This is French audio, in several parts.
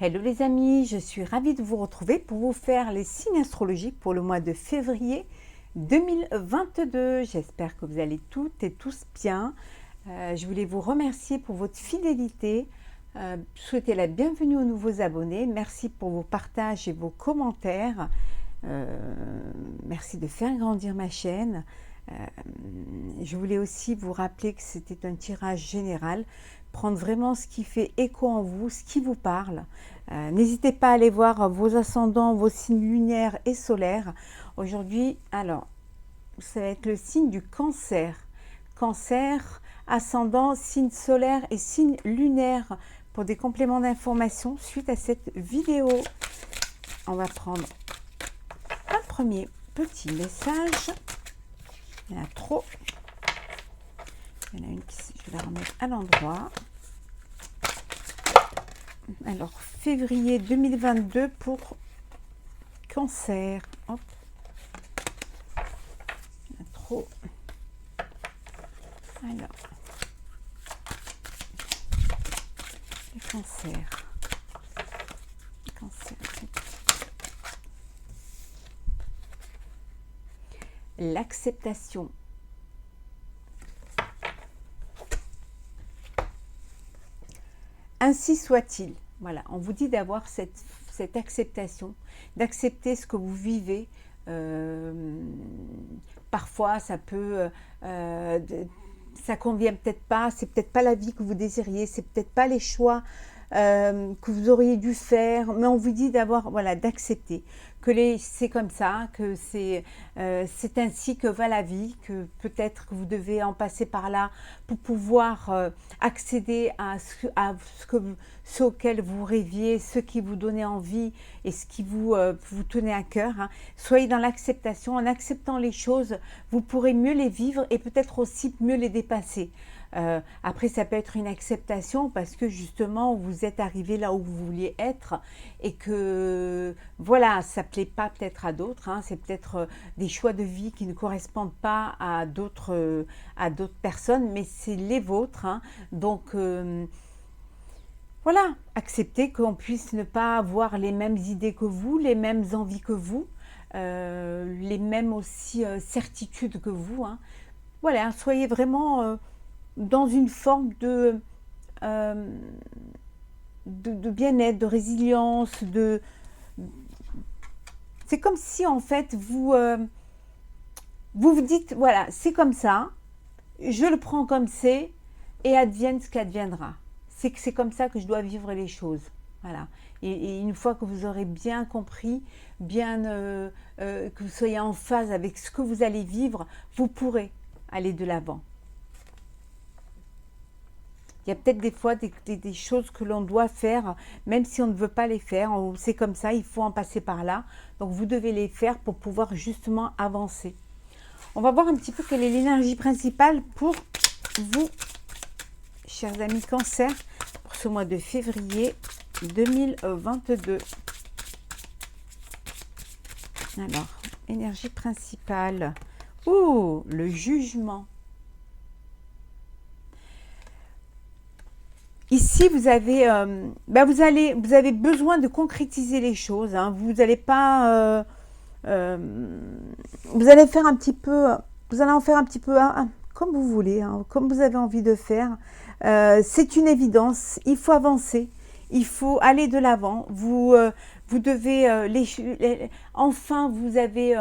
Hello les amis, je suis ravie de vous retrouver pour vous faire les signes astrologiques pour le mois de février 2022. J'espère que vous allez toutes et tous bien. Je voulais vous remercier pour votre fidélité, souhaiter la bienvenue aux nouveaux abonnés. Merci pour vos partages et vos commentaires. Merci de faire grandir ma chaîne. Je voulais aussi vous rappeler que c'était un tirage général. Prendre vraiment ce qui fait écho en vous, ce qui vous parle. N'hésitez pas à aller voir vos ascendants, vos signes lunaires et solaires. Aujourd'hui, alors, ça va être le signe du cancer. Cancer, ascendant, signe solaire et signe lunaire. Pour des compléments d'information, suite à cette vidéo, on va prendre un premier petit message. Il y en a trop. Il y en a une qui, je vais la remettre à l'endroit. Alors, février 2022 pour cancer. Hop. Il y en a trop. Alors, le cancer. Le cancer. L'acceptation. Ainsi soit-il. Voilà, on vous dit d'avoir cette acceptation, d'accepter ce que vous vivez. Parfois, ça peut, ça convient peut-être pas, c'est peut-être pas la vie que vous désiriez, c'est peut-être pas les choix que vous auriez dû faire, mais on vous dit d'avoir, voilà, d'accepter que c'est comme ça, que c'est ainsi que va la vie, que peut-être que vous devez en passer par là pour pouvoir accéder à ce auquel vous rêviez, ce qui vous donnait envie et ce qui vous tenait à cœur. Hein. Soyez dans l'acceptation, en acceptant les choses, vous pourrez mieux les vivre et peut-être aussi mieux les dépasser. Après, ça peut être une acceptation parce que justement, vous êtes arrivé là où vous vouliez être et que, voilà, ça ne plaît pas peut-être à d'autres. Hein, c'est peut-être des choix de vie qui ne correspondent pas à d'autres personnes, mais c'est les vôtres. Hein, donc, voilà, accepter qu'on puisse ne pas avoir les mêmes idées que vous, les mêmes envies que vous, les mêmes aussi certitudes que vous. Hein. Voilà, soyez vraiment... dans une forme de bien-être, de résilience, c'est comme si en fait vous vous dites, voilà, c'est comme ça, je le prends comme c'est, et advienne ce qu'adviendra. C'est comme ça que je dois vivre les choses. Voilà. Et une fois que vous aurez bien compris, bien que vous soyez en phase avec ce que vous allez vivre, vous pourrez aller de l'avant. Il y a peut-être des fois des choses que l'on doit faire, même si on ne veut pas les faire. C'est comme ça, il faut en passer par là. Donc, vous devez les faire pour pouvoir justement avancer. On va voir un petit peu quelle est l'énergie principale pour vous, chers amis Cancer, pour ce mois de février 2022. Alors, énergie principale. Ouh, le jugement. Ici, vous avez, vous avez besoin de concrétiser les choses. Hein. Vous n'allez pas, vous allez faire un petit peu, vous allez en faire un petit peu comme vous voulez, hein, comme vous avez envie de faire. C'est une évidence. Il faut avancer. Il faut aller de l'avant. Vous devez enfin, vous avez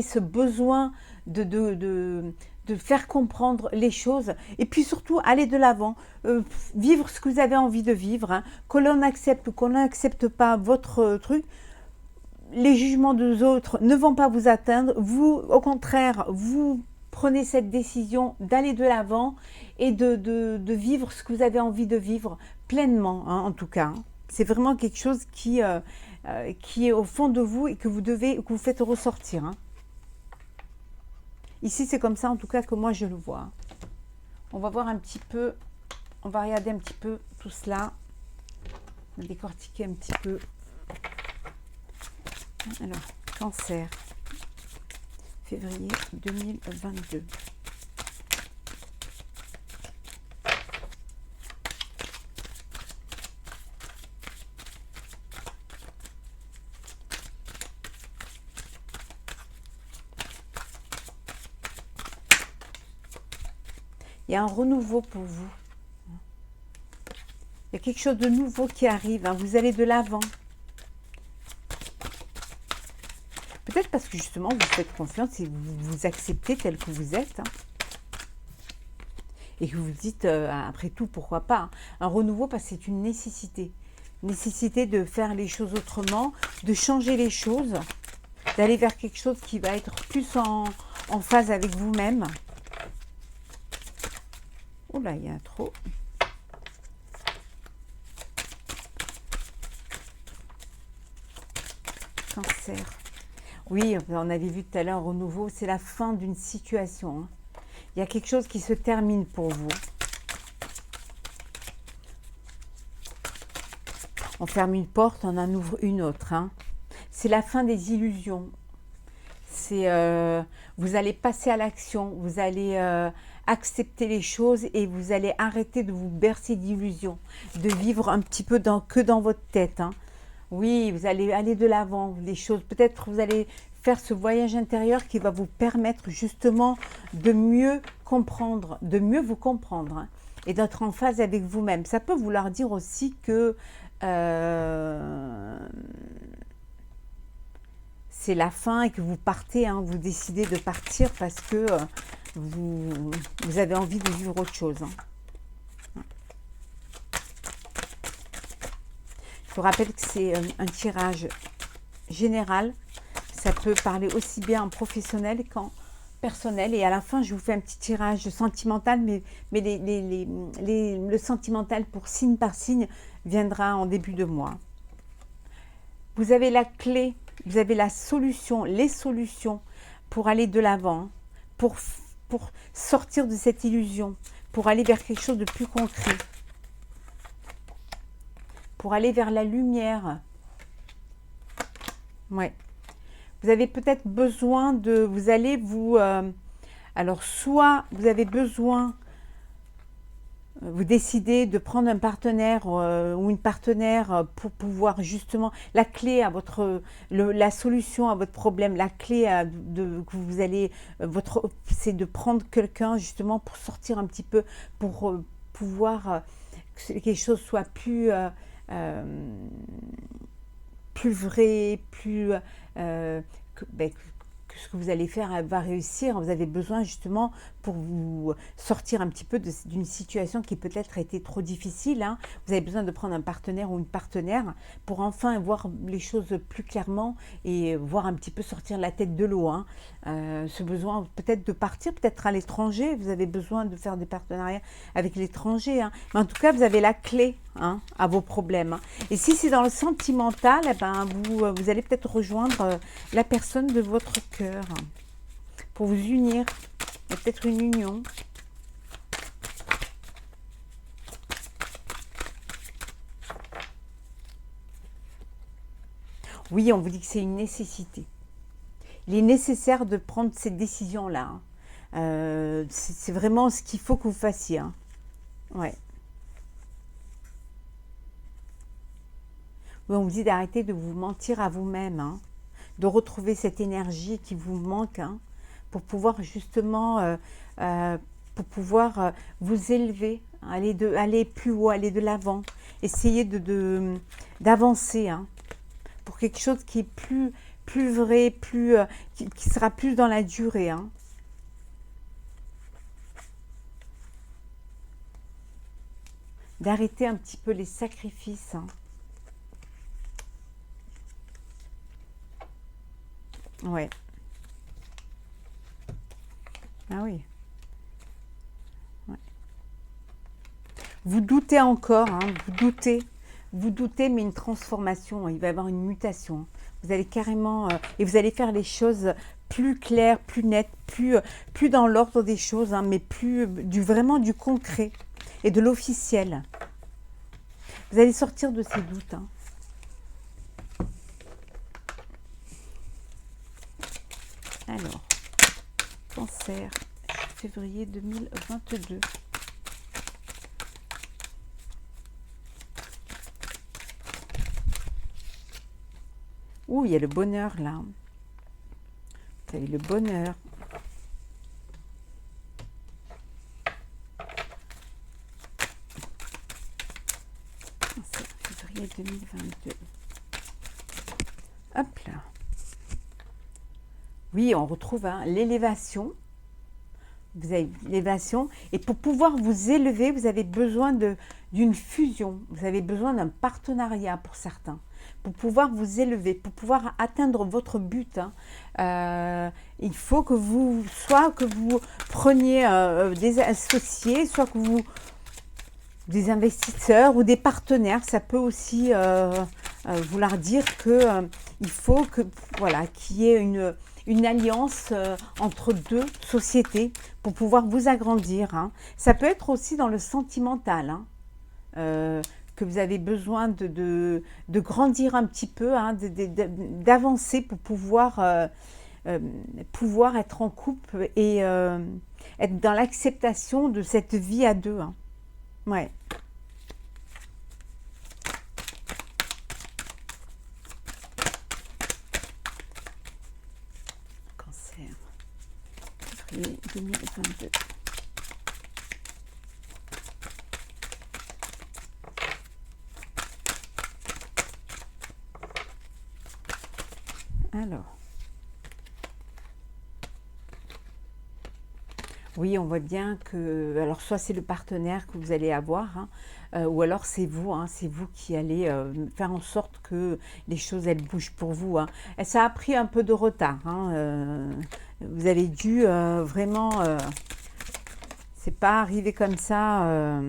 ce besoin de faire comprendre les choses et puis surtout aller de l'avant, vivre ce que vous avez envie de vivre, hein, que l'on accepte ou qu'on n'accepte pas votre truc, les jugements des autres ne vont pas vous atteindre, vous au contraire, vous prenez cette décision d'aller de l'avant et de vivre ce que vous avez envie de vivre pleinement, hein, en tout cas. Hein. C'est vraiment quelque chose qui est au fond de vous et que vous faites ressortir. Hein. Ici, c'est comme ça, en tout cas, que moi, je le vois. On va voir un petit peu, on va regarder un petit peu tout cela. On va décortiquer un petit peu. Alors, Cancer, février 2022. Il y a un renouveau pour vous. Il y a quelque chose de nouveau qui arrive, hein. Vous allez de l'avant. Peut-être parce que justement, vous faites confiance et vous vous acceptez tel que vous êtes. Hein. Et que vous dites, après tout, pourquoi pas. Hein. Un renouveau, parce que c'est une nécessité. Nécessité de faire les choses autrement, de changer les choses, d'aller vers quelque chose qui va être plus en phase avec vous-même. Oh là, il y a trop. Cancer. Oui, on avait vu tout à l'heure, renouveau, c'est la fin d'une situation. Hein. Il y a quelque chose qui se termine pour vous. On ferme une porte, on en ouvre une autre. Hein. C'est la fin des illusions. C'est vous allez passer à l'action, vous allez accepter les choses et vous allez arrêter de vous bercer d'illusions, de vivre un petit peu que dans votre tête. Hein. Oui, vous allez aller de l'avant, les choses. Peut-être vous allez faire ce voyage intérieur qui va vous permettre justement de mieux comprendre, de mieux vous comprendre hein, et d'être en phase avec vous-même. Ça peut vouloir dire aussi que c'est la fin et que vous partez, hein, vous décidez de partir parce que vous avez envie de vivre autre chose. Hein. Je vous rappelle que c'est un tirage général. Ça peut parler aussi bien en professionnel qu'en personnel. Et à la fin, je vous fais un petit tirage sentimental, mais le sentimental pour signe par signe viendra en début de mois. Vous avez la clé, vous avez la solution, les solutions pour aller de l'avant, pour sortir de cette illusion, pour aller vers quelque chose de plus concret, pour aller vers la lumière. Ouais. Vous avez peut-être besoin de... Vous allez vous... alors, soit vous avez besoin... Vous décidez de prendre un partenaire ou une partenaire pour pouvoir justement... La clé à votre... la solution à votre problème, la clé que vous allez... c'est de prendre quelqu'un justement pour sortir un petit peu, pour pouvoir... que quelque chose soit plus... plus vrai, plus... que ce que vous allez faire va réussir. Vous avez besoin justement pour vous sortir un petit peu d'une situation qui peut-être a été trop difficile. Hein. Vous avez besoin de prendre un partenaire ou une partenaire pour enfin voir les choses plus clairement et voir un petit peu sortir la tête de l'eau. Hein. Ce besoin peut-être de partir, peut-être à l'étranger. Vous avez besoin de faire des partenariats avec l'étranger. Hein. Mais en tout cas, vous avez la clé hein, à vos problèmes. Hein. Et si c'est dans le sentimental, eh ben, vous allez peut-être rejoindre la personne de votre cœur pour vous unir. Il y a peut-être une union. Oui, on vous dit que c'est une nécessité. Il est nécessaire de prendre cette décision-là. Hein. C'est vraiment ce qu'il faut que vous fassiez. Hein. Ouais. Oui, on vous dit d'arrêter de vous mentir à vous-même. Hein. De retrouver cette énergie qui vous manque. Hein, pour pouvoir justement vous élever, aller plus haut, aller de l'avant, essayer d'avancer hein, pour quelque chose qui est plus vrai, qui sera plus dans la durée. Hein. D'arrêter un petit peu les sacrifices. Hein. Ouais. Ah oui. Ouais. Vous doutez encore, hein, vous doutez, mais une transformation, il va y avoir une mutation. Vous allez carrément, et vous allez faire les choses plus claires, plus nettes, plus dans l'ordre des choses, hein, mais vraiment du concret et de l'officiel. Vous allez sortir de ces doutes. Hein. Alors, Cancer, février 2022. Ouh, il y a le bonheur là. Vous avez le bonheur. février 2022. Hop là. Oui, on retrouve hein, l'élévation. Vous avez l'élévation. Et pour pouvoir vous élever, vous avez besoin d'une fusion. Vous avez besoin d'un partenariat pour certains. Pour pouvoir vous élever, pour pouvoir atteindre votre but, hein, il faut que vous, soit que vous preniez des associés, soit que vous, des investisseurs ou des partenaires. Ça peut aussi vouloir dire que il faut que, voilà, qu'il y ait une alliance entre deux sociétés pour pouvoir vous agrandir. Hein. Ça peut être aussi dans le sentimental, hein, que vous avez besoin de grandir un petit peu, hein, d'avancer pour pouvoir, pouvoir être en couple et être dans l'acceptation de cette vie à deux. Hein. Ouais. Cancer. Février 2022. Alors. Oui, on voit bien que, alors soit c'est le partenaire que vous allez avoir, hein, ou alors c'est vous qui allez faire en sorte que les choses elles bougent pour vous. Hein. Et ça a pris un peu de retard. Hein, vous avez dû vraiment, c'est pas arrivé comme ça.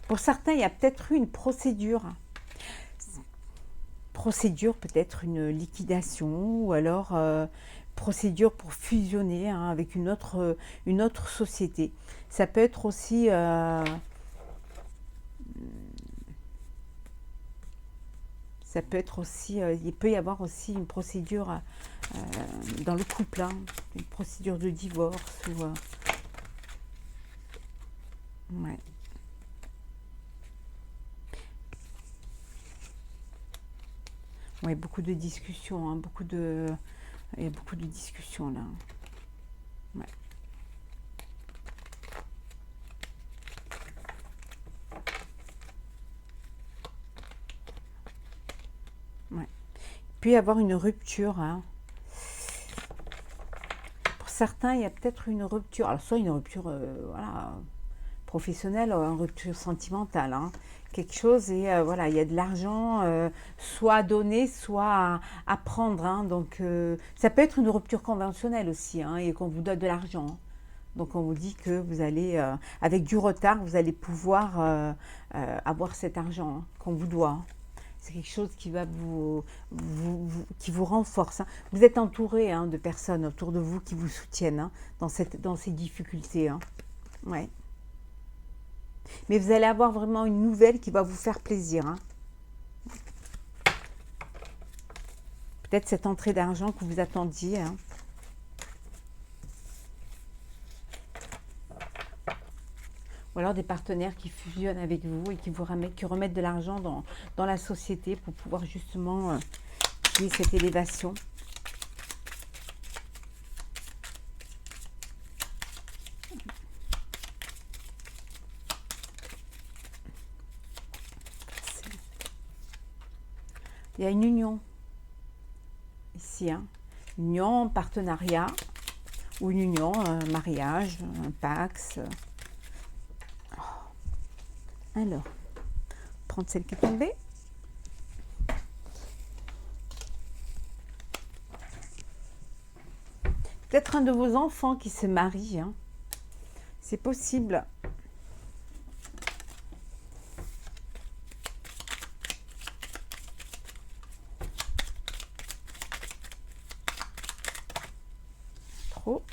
Pour certains, il y a peut-être eu une procédure. Procédure, peut-être une liquidation, ou alors procédure pour fusionner hein, avec une autre société. Ça peut être aussi il peut y avoir aussi une procédure dans le couple, hein, une procédure de divorce ou ouais. Ouais, beaucoup de discussions, hein, il y a beaucoup de discussions là. Ouais. Ouais. Il peut y avoir une rupture. Hein. Pour certains, il y a peut-être une rupture. Alors, soit une rupture voilà, professionnelle ou une rupture sentimentale. Hein. Quelque chose et voilà, il y a de l'argent soit à donner, soit à prendre. Hein. Donc, ça peut être une rupture conventionnelle aussi hein, et qu'on vous donne de l'argent. Hein. Donc, on vous dit que vous allez, avec du retard, vous allez pouvoir avoir cet argent hein, qu'on vous doit. Hein. C'est quelque chose qui va qui vous renforce. Hein. Vous êtes entouré hein, de personnes autour de vous qui vous soutiennent hein, dans ces difficultés. Hein. Ouais. Mais vous allez avoir vraiment une nouvelle qui va vous faire plaisir. Hein. Peut-être cette entrée d'argent que vous attendiez. Hein. Ou alors des partenaires qui fusionnent avec vous et qui remettent de l'argent dans la société pour pouvoir justement qu'il y ait cette élévation. Il y a une union ici, hein. Union, partenariat, ou une union, mariage, un pax. Alors, prendre celle qui est tombée. Peut-être un de vos enfants qui se marie. Hein. C'est possible. Trop.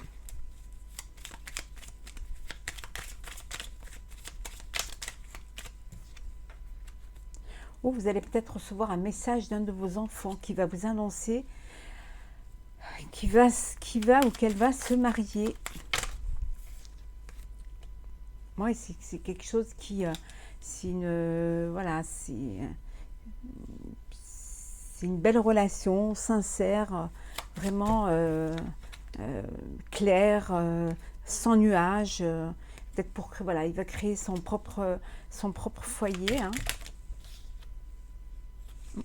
Ou vous allez peut-être recevoir un message d'un de vos enfants qui va vous annoncer qui va ou qu'elle va se marier. Moi, c'est quelque chose qui, c'est une, voilà, c'est une belle relation, sincère, vraiment claire, sans nuages. peut-être pour que, voilà, il va créer son propre foyer. Hein.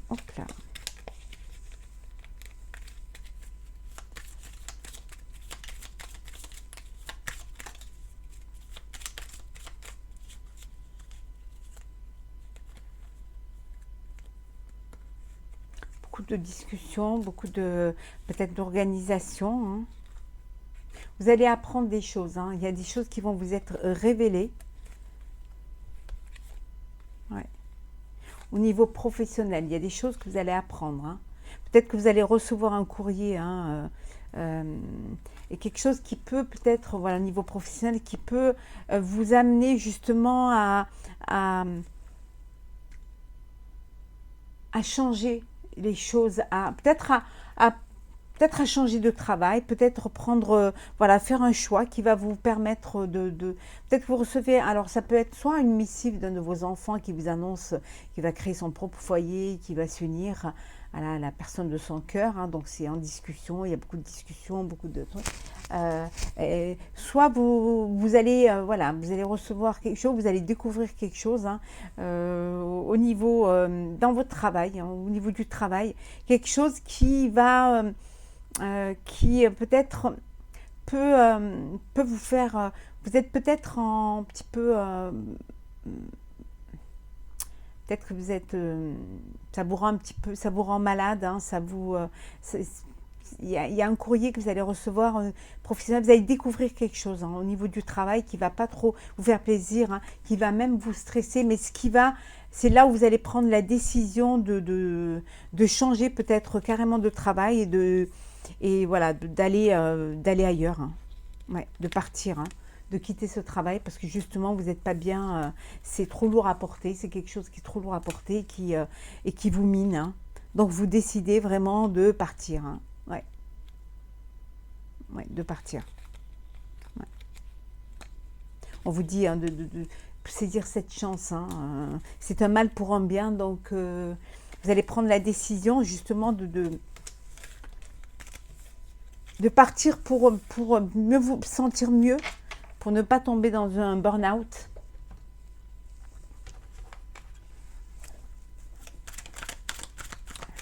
Hop là. Beaucoup de discussions, beaucoup de peut-être d'organisation. Hein. Vous allez apprendre des choses. Hein. Il y a des choses qui vont vous être révélées. Ouais. Au niveau professionnel, il y a des choses que vous allez apprendre. Hein. Peut-être que vous allez recevoir un courrier hein, et quelque chose qui peut peut-être, voilà, au niveau professionnel, qui peut vous amener justement à changer les choses, peut-être à changer de travail, peut-être prendre, voilà, faire un choix qui va vous permettre peut-être vous recevez, alors ça peut être soit une missive d'un de vos enfants qui vous annonce qu'il va créer son propre foyer, qui va s'unir à la personne de son cœur, hein, donc c'est en discussion, il y a beaucoup de discussions, beaucoup de trucs. Soit vous allez, voilà, vous allez recevoir quelque chose, vous allez découvrir quelque chose hein, au niveau, dans votre travail, hein, au niveau du travail, quelque chose qui va... qui peut-être peut vous faire, vous êtes peut-être un petit peu, peut-être que vous êtes, ça vous rend un petit peu, ça vous rend malade, hein, ça vous, il y a un courrier que vous allez recevoir professionnel, vous allez découvrir quelque chose hein, au niveau du travail qui va pas trop vous faire plaisir, hein, qui va même vous stresser, mais c'est là où vous allez prendre la décision de changer peut-être carrément de travail et voilà, d'aller ailleurs, hein. Ouais, de partir, hein, de quitter ce travail parce que justement vous n'êtes pas bien, c'est trop lourd à porter, c'est quelque chose qui est trop lourd à porter et qui vous mine. Hein. Donc vous décidez vraiment de partir. Hein. Ouais. Ouais, de partir. Ouais. On vous dit hein, de saisir cette chance. Hein, c'est un mal pour un bien, donc vous allez prendre la décision justement de partir pour mieux vous sentir mieux, pour ne pas tomber dans un burn-out.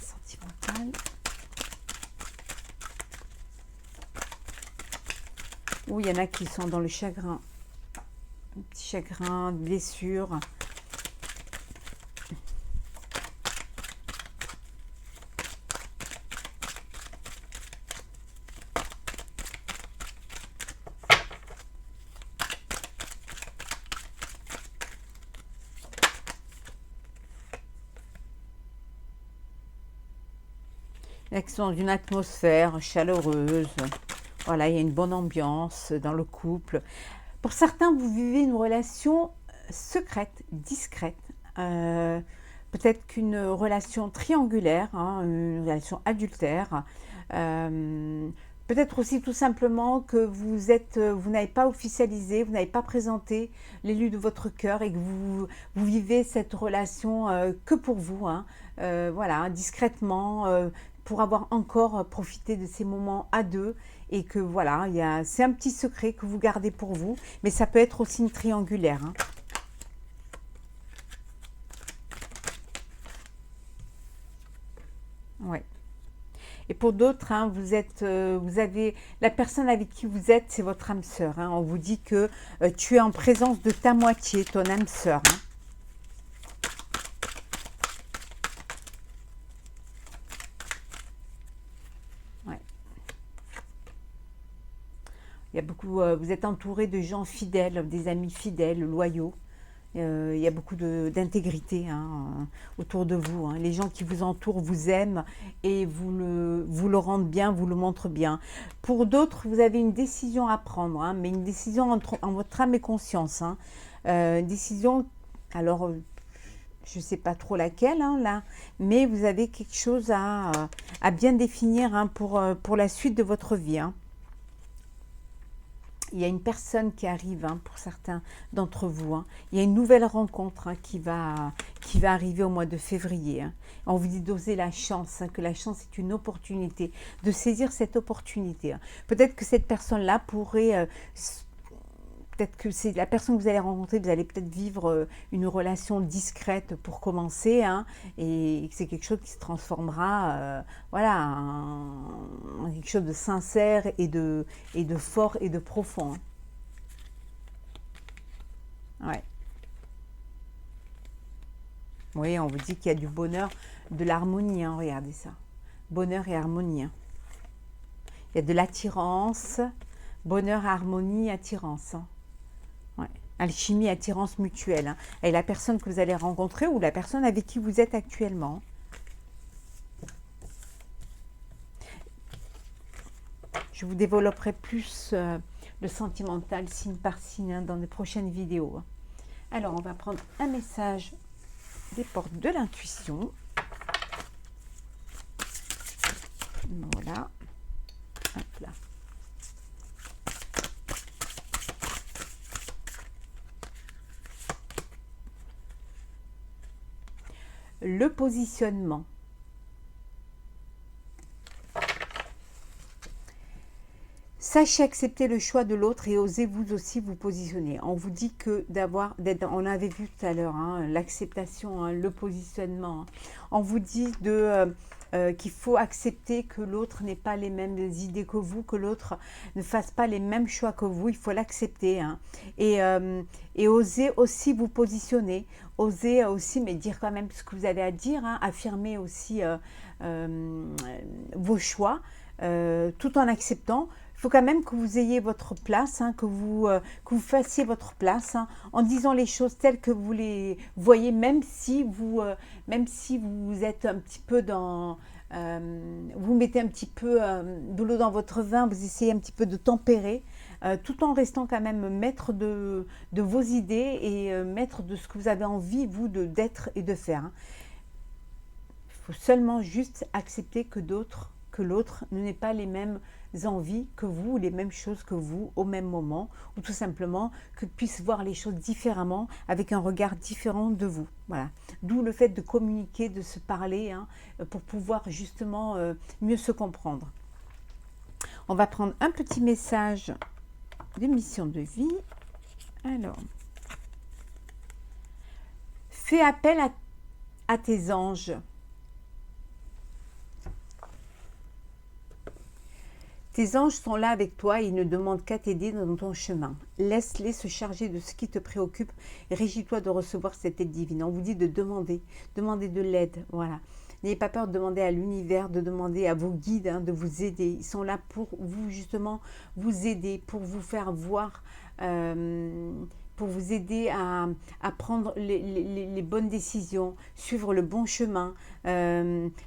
Sentimental. Ou il y en a qui sont dans le chagrin. Un petit chagrin, blessure. Là, qui sont dans une atmosphère chaleureuse. Voilà, il y a une bonne ambiance dans le couple. Pour certains, vous vivez une relation secrète, discrète. Peut-être qu'une relation triangulaire, hein, une relation adultère. Peut-être aussi tout simplement que vous n'avez pas officialisé, vous n'avez pas présenté l'élu de votre cœur et que vous vivez cette relation que pour vous, hein, voilà, discrètement, pour avoir encore profité de ces moments à deux et que voilà, c'est un petit secret que vous gardez pour vous, mais ça peut être aussi une triangulaire. Hein. Ouais. Et pour d'autres, hein, vous avez la personne avec qui vous êtes, c'est votre âme sœur. Hein. On vous dit que tu es en présence de ta moitié, ton âme sœur. Hein. Ouais. Il y a beaucoup, vous êtes entouré de gens fidèles, des amis fidèles, loyaux. Il y a beaucoup d'intégrité hein, autour de vous. Hein. Les gens qui vous entourent vous aiment et vous le rendent bien, vous le montrent bien. Pour d'autres, vous avez une décision à prendre, hein, mais une décision en votre âme et conscience. Hein. Une décision, alors je ne sais pas trop laquelle, hein, là, mais vous avez quelque chose à bien définir hein, pour la suite de votre vie. Hein. Il y a une personne qui arrive hein, pour certains d'entre vous. Hein. Il y a une nouvelle rencontre hein, qui va arriver au mois de février. Hein. On vous dit d'oser la chance, hein, que la chance est une opportunité, de saisir cette opportunité. Hein. Peut-être que cette personne-là pourrait peut-être que c'est la personne que vous allez rencontrer, vous allez peut-être vivre une relation discrète pour commencer, hein, et c'est quelque chose qui se transformera, voilà, en quelque chose de sincère et de fort et de profond. Hein. Ouais. Oui, on vous dit qu'il y a du bonheur, de l'harmonie, hein, regardez ça. Bonheur et harmonie. Hein. Il y a de l'attirance, bonheur, harmonie, attirance. Hein. Ouais. Alchimie, attirance mutuelle. Hein. Et la personne que vous allez rencontrer ou la personne avec qui vous êtes actuellement. Je vous développerai plus le sentimental signe par signe, hein, dans les prochaines vidéos. Hein. Alors, on va prendre un message des portes de l'intuition. Voilà. Hop là. Le positionnement. Sachez accepter le choix de l'autre et osez vous aussi vous positionner. On vous dit que on avait vu tout à l'heure, hein, l'acceptation, hein, le positionnement. Hein. On vous dit qu'il faut accepter que l'autre n'ait pas les mêmes idées que vous, que l'autre ne fasse pas les mêmes choix que vous. Il faut l'accepter, hein. Et oser aussi vous positionner. Osez aussi, mais dire quand même ce que vous avez à dire, hein, affirmer aussi vos choix, tout en acceptant. Il faut quand même que vous ayez votre place, hein, que vous fassiez votre place, hein, en disant les choses telles que vous les voyez, même si vous êtes un petit peu dans... vous mettez un petit peu de l'eau dans votre vin, vous essayez un petit peu de tempérer, tout en restant quand même maître de vos idées et maître de ce que vous avez envie, vous, d'être et de faire. Hein. Il faut seulement juste accepter que l'autre n'ait pas les mêmes envies que vous, les mêmes choses que vous au même moment, ou tout simplement que puisse voir les choses différemment, avec un regard différent de vous. Voilà. D'où le fait de communiquer, de se parler, hein, pour pouvoir justement mieux se comprendre. On va prendre un petit message de mission de vie. Alors, fais appel à tes anges. Tes anges sont là avec toi et ils ne demandent qu'à t'aider dans ton chemin. Laisse-les se charger de ce qui te préoccupe et régis-toi de recevoir cette aide divine. On vous dit de demander de l'aide. Voilà. N'ayez pas peur de demander à l'univers, de demander à vos guides, hein, de vous aider. Ils sont là pour vous, justement, vous aider, pour vous faire voir, pour vous aider à prendre les bonnes décisions, suivre le bon chemin.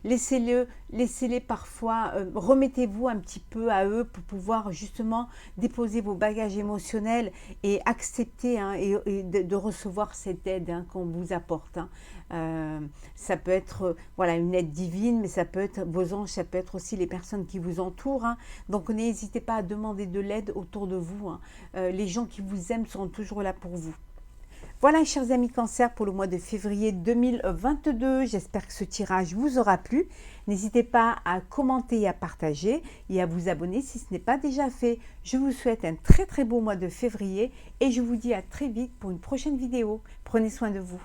Laissez-les parfois, remettez-vous un petit peu à eux pour pouvoir justement déposer vos bagages émotionnels et accepter, hein, et de recevoir cette aide, hein, qu'on vous apporte. Hein. Ça peut être voilà, une aide divine, mais ça peut être vos anges, ça peut être aussi les personnes qui vous entourent. Hein. Donc n'hésitez pas à demander de l'aide autour de vous. Hein. Les gens qui vous aiment seront toujours là pour vous. Voilà, chers amis Cancer, pour le mois de février 2022. J'espère que ce tirage vous aura plu. N'hésitez pas à commenter et à partager et à vous abonner si ce n'est pas déjà fait. Je vous souhaite un très très beau mois de février et je vous dis à très vite pour une prochaine vidéo. Prenez soin de vous.